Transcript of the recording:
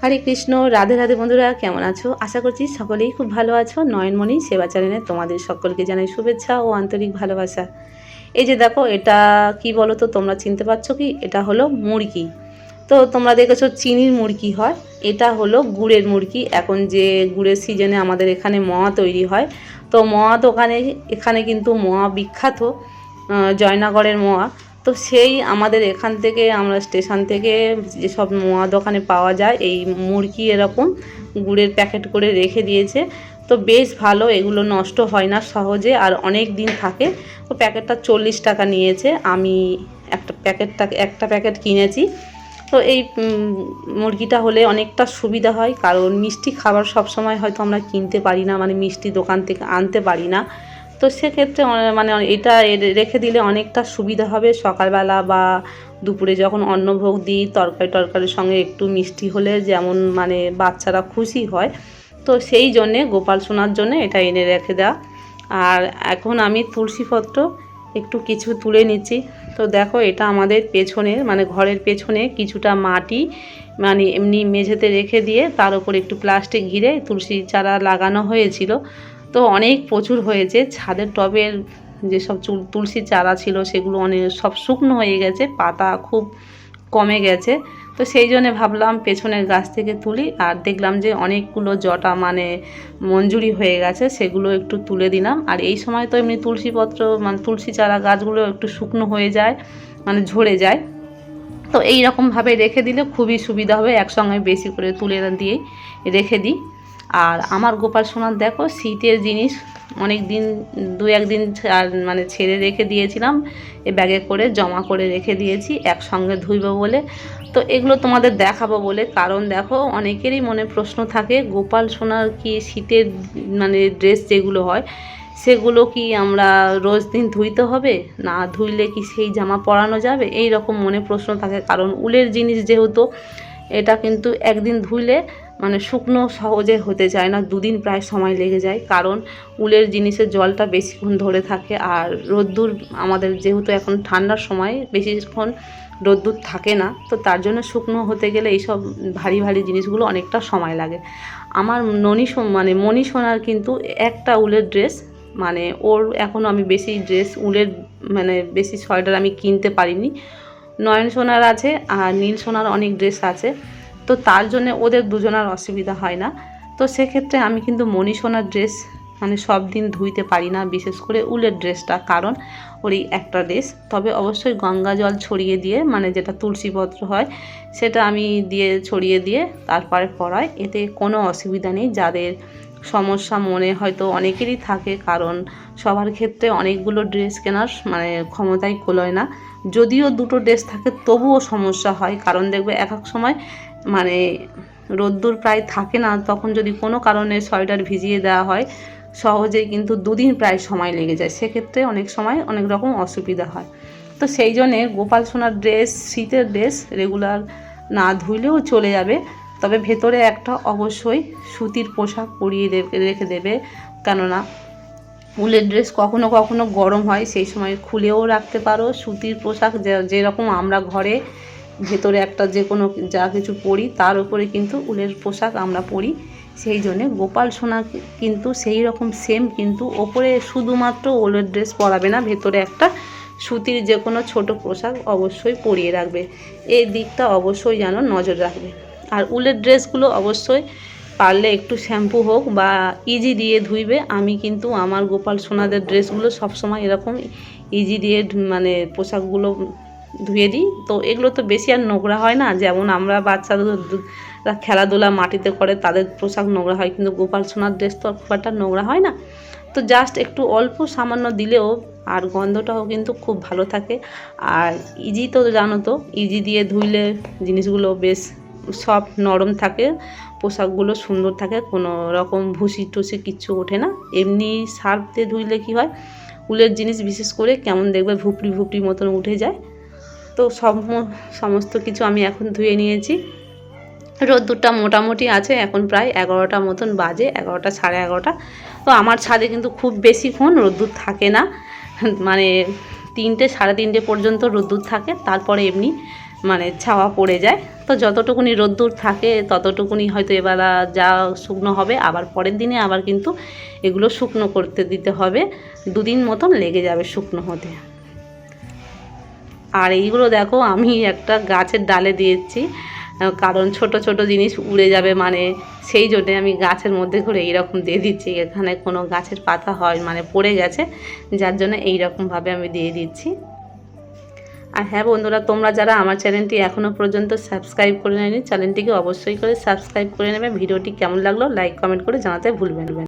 হরে কৃষ্ণ, রাধে রাধে। বন্ধুরা কেমন আছো? আশা করছি সকলেই খুব ভালো আছো। নয়নমণি সেবা চ্যানেলে তোমাদের সকলকে জানাই শুভেচ্ছা ও আন্তরিক ভালোবাসা। এই যে দেখো, এটা কি বলো তো, তোমরা চিনতে পারছো কি? এটা হলো মুরগি। তো তোমরা দেখেছো চিনির মুরগি হয়, এটা হলো গুড়ের মুরগি। এখন যে গুড়ের সিজনে আমাদের এখানে মোয়া তৈরি হয়, তো মোয়া দোকানে এখানে কিন্তু মোয়া বিখ্যাত, জয়নগরের মোয়া। তো সেই আমাদের এখান থেকে, আমরা স্টেশন থেকে যেসব মোয়া দোকানে পাওয়া যায়, এই মুরগি এরকম গুড়ের প্যাকেট করে রেখে দিয়েছে। তো বেশ ভালো, এগুলো নষ্ট হয় না সহজে আর অনেক দিন থাকে। তো প্যাকেটটা 40 টাকা নিয়েছে। আমি একটা প্যাকেট কিনেছি। তো এই মুরগিটা হলে অনেকটা সুবিধা হয়, কারণ মিষ্টি খাবার সব সময় হয়তো আমরা কিনতে পারি না, মানে মিষ্টি দোকান থেকে আনতে পারি না। তো সেক্ষেত্রে মানে এটা রেখে দিলে অনেকটা সুবিধা হবে। সকালবেলা বা দুপুরে যখন অন্নভোগ দিই, তরকারির সঙ্গে একটু মিষ্টি হলে যেমন মানে বাচ্চারা খুশি হয়। তো সেই জন্যে গোপাল সোনার জন্য এটা এনে রেখে দেওয়া। আর এখন আমি তুলসীপত্র একটু কিছু তুলে নিচ্ছি। তো দেখো, এটা আমাদের পেছনের মানে ঘরের পেছনে কিছুটা মাটি মানে এমনি মেঝেতে রেখে দিয়ে তার উপর একটু প্লাস্টিক ঘিরে তুলসী চারা লাগানো হয়েছিল। তো অনেক প্রচুর হয়েছে। ছাদের টবের যেসব তুলসী চারা ছিল সেগুলো অনেক সব শুকনো হয়ে গেছে, পাতা খুব কমে গেছে। তো সেই জন্যে ভাবলাম পেছনের গাছ থেকে তুলি, আর দেখলাম যে অনেকগুলো জটা মানে মঞ্জুরি হয়ে গেছে, সেগুলো একটু তুলে দিলাম। আর এই সময় তো এমনি তুলসীপত্র মানে তুলসী চারা গাছগুলো একটু শুকনো হয়ে যায়, মানে ঝরে যায়। তো এই রকমভাবে রেখে দিলে খুবই সুবিধা হবে, একসঙ্গে বেশি করে তুলে দিয়ে রেখে দিই। আর আমার গোপাল সোনার দেখো শীতের জিনিস অনেক দিন, দু একদিন মানে ছেড়ে রেখে দিয়েছিলাম, এ ব্যাগে করে জমা করে রেখে দিয়েছি একসঙ্গে ধুইব বলে। তো এগুলো তোমাদের দেখাবো বলে, কারণ দেখো অনেকেরই মনে প্রশ্ন থাকে গোপাল সোনার কি শীতের মানে ড্রেস যেগুলো হয় সেগুলো কি আমরা রোজ দিন ধুইতে হবে, না ধুইলে কি সেই জামা পরানো যাবে, এই রকম মনে প্রশ্ন থাকে। কারণ উলের জিনিস যেহেতু, এটা কিন্তু একদিন ধুইলে মানে শুকনো সহজে হতে চায় না, দুদিন প্রায় সময় লেগে যায়। কারণ উলের জিনিসের জলটা বেশিক্ষণ ধরে থাকে, আর রোদ্দুর আমাদের যেহেতু এখন ঠান্ডার সময় বেশিক্ষণ রোদ্দুর থাকে না, তো তার জন্য শুকনো হতে গেলে এইসব ভারী ভারী জিনিসগুলো অনেকটা সময় লাগে। আমার মানে মণি সোনার কিন্তু একটা উলের ড্রেস, মানে ওর এখনও আমি বেশি ড্রেস উলের মানে বেশি সোয়েটার আমি কিনতে পারিনি। নয়ন সোনার আছে আর নীল সোনার অনেক ড্রেস আছে, তো তার জন্য ওদের দুজনার অসুবিধা হয় না। তো সেক্ষেত্রে আমি কিন্তু মণি সোনার ড্রেস মানে সব দিন ধুইতে পারি না, বিশেষ করে উলের ড্রেসটা, কারণ ওর এই একটা ড্রেস। তবে অবশ্যই গঙ্গা জল ছড়িয়ে দিয়ে, মানে যেটা তুলসীপত্র হয় সেটা আমি দিয়ে ছড়িয়ে দিয়ে তারপরে পরাই, এতে কোনো অসুবিধা নেই। যাদের সমস্যা মনে হয়তো অনেকেরই থাকে, কারণ সবার ক্ষেত্রে অনেকগুলো ড্রেস কেনার মানে ক্ষমতাই কুলোয় না। যদিও দুটো ড্রেস থাকে তবুও সমস্যা হয়, কারণ দেখবে এক এক সময় মানে রোদ্দুর প্রায় থাকে না, তখন যদি কোনো কারণে সোয়েটার ভিজিয়ে দেওয়া হয় সহজেই কিন্তু দুদিন প্রায় সময় লেগে যায়, সেক্ষেত্রে অনেক সময় অনেক রকম অসুবিধা হয়। তো সেই জন্যে গোপাল সোনার ড্রেস, শীতের ড্রেস রেগুলার না ধুইলেও চলে যাবে, তবে ভেতরে একটা অবশ্যই সুতির পোশাক পরিয়ে রেখে দেবে। কেননা উলের ড্রেস কখনো কখনো গরম হয়, সেই সময় খুলেও রাখতে পারো। সুতির পোশাক যেরকম আমরা ঘরে ভেতরে একটা যে কোনো যা কিছু পরি, তার উপরে কিন্তু উলের পোশাক আমরা পরি। সেই জন্যে গোপাল সোনা কিন্তু সেই রকম সেম, কিন্তু ওপরে শুধুমাত্র উলের ড্রেস পরাবে না, ভেতরে একটা সুতির যে কোনো ছোটো পোশাক অবশ্যই পরিয়ে রাখবে। এই দিকটা অবশ্যই যেন নজর রাখবে। আর উলের ড্রেসগুলো অবশ্যই পারলে একটু শ্যাম্পু হোক বা ইজি দিয়ে ধুইবে। আমি কিন্তু আমার গোপাল সোনাদের ড্রেসগুলো সবসময় এরকম ইজি দিয়ে মানে পোশাকগুলো ধুয়ে দিই। তো এগুলো তো বেশি আর নোংরা হয় না, যেমন আমরা বাচ্চারা খেলাধুলা মাটিতে করে তাদের পোশাক নোংরা হয়, কিন্তু গোপাল সোনার ড্রেস তো খুব একটা নোংরা হয় না। তো জাস্ট একটু অল্প সামান্য দিলেও আর গন্ধটাও কিন্তু খুব ভালো থাকে। আর ইজি তো জানো তো, ইজি দিয়ে ধুইলে জিনিসগুলো বেশ সফট নরম থাকে, পোশাকগুলো সুন্দর থাকে, কোনো রকম ভুসি টুসি কিচ্ছু ওঠে না। এমনি সার্ফ দিয়ে ধুইলে কী হয়, উলের জিনিস বিশেষ করে কেমন দেখবে ভুপড়ি ভুপড়ি মতন উঠে যায়। তো সমস্ত কিছু আমি এখন ধুয়ে নিয়েছি। রোদ্দুরটা মোটামুটি আছে, এখন প্রায় 11টা মতন বাজে, 11টা সাড়ে 11টা। তো আমার ছাদে কিন্তু খুব বেশিক্ষণ রোদ্দুর থাকে না, মানে 3টে সাড়ে 3টে পর্যন্ত রোদ্দুর থাকে, তারপরে এমনি মানে ছাওয়া পড়ে যায়। তো যতটুকুনি রোদ্দুর থাকে ততটুকুনি হয়তো এবেলা যা শুকনো হবে, আবার পরের দিনে আবার কিন্তু এগুলো শুকনো করতে দিতে হবে, 2 দিন মতন লেগে যাবে শুকনো হতে। আর এইগুলো দেখো আমি একটা গাছের ডালে দিয়েছি, কারণ ছোট ছোট জিনিস উড়ে যাবে, মানে সেই জন্যে আমি গাছের মধ্যে করে এইরকম দিয়ে দিচ্ছি। এখানে কোনো গাছের পাতা হয় মানে পড়ে গেছে, যার জন্য এইরকমভাবে আমি দিয়ে দিচ্ছি। আর হ্যাঁ বন্ধুরা, তোমরা যারা আমার চ্যানেলটি এখনও পর্যন্ত সাবস্ক্রাইব করে নেয়নি, চ্যানেলটিকে অবশ্যই করে সাবস্ক্রাইব করে নেবে। ভিডিওটি কেমন লাগলো লাইক কমেন্ট করে জানাতে ভুলবেন না।